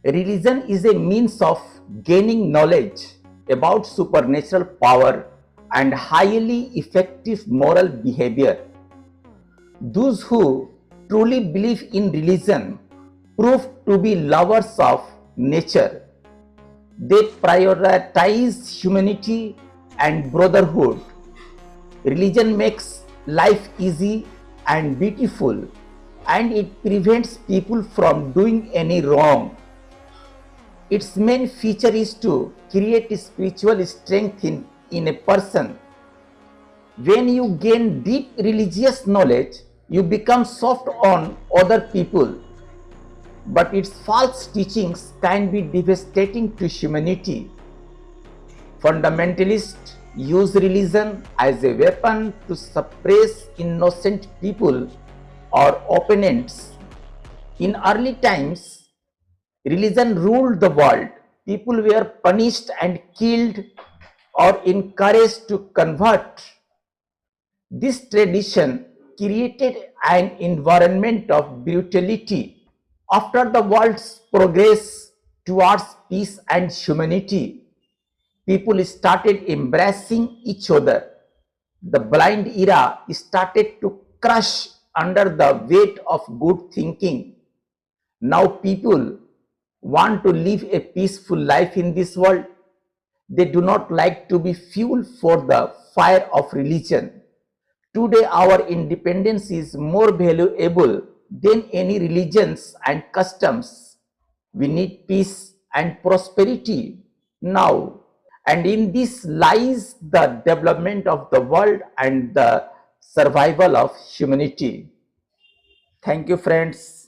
Religion is a means of gaining knowledge about supernatural power and highly effective moral behavior. Those who truly believe in religion prove to be lovers of nature. They prioritize humanity and brotherhood. Religion makes life easy and beautiful, and it prevents people from doing any wrong. Its main feature is to create spiritual strength in a person. When you gain deep religious knowledge, you become soft on other people, but its false teachings can be devastating to humanity. Fundamentalists use religion as a weapon to suppress innocent people or opponents. In early times, religion ruled the world. People were punished and killed or encouraged to convert. This tradition created an environment of brutality. After the world's progress towards peace and humanity, people started embracing each other. The blind era started to crush under the weight of good thinking. Now people want to live a peaceful life in this world. They do not like to be fuel for the fire of religion. Today our independence is more valuable than any religions and customs. We need peace and prosperity now. And in this lies the development of the world and the survival of humanity. Thank you, friends.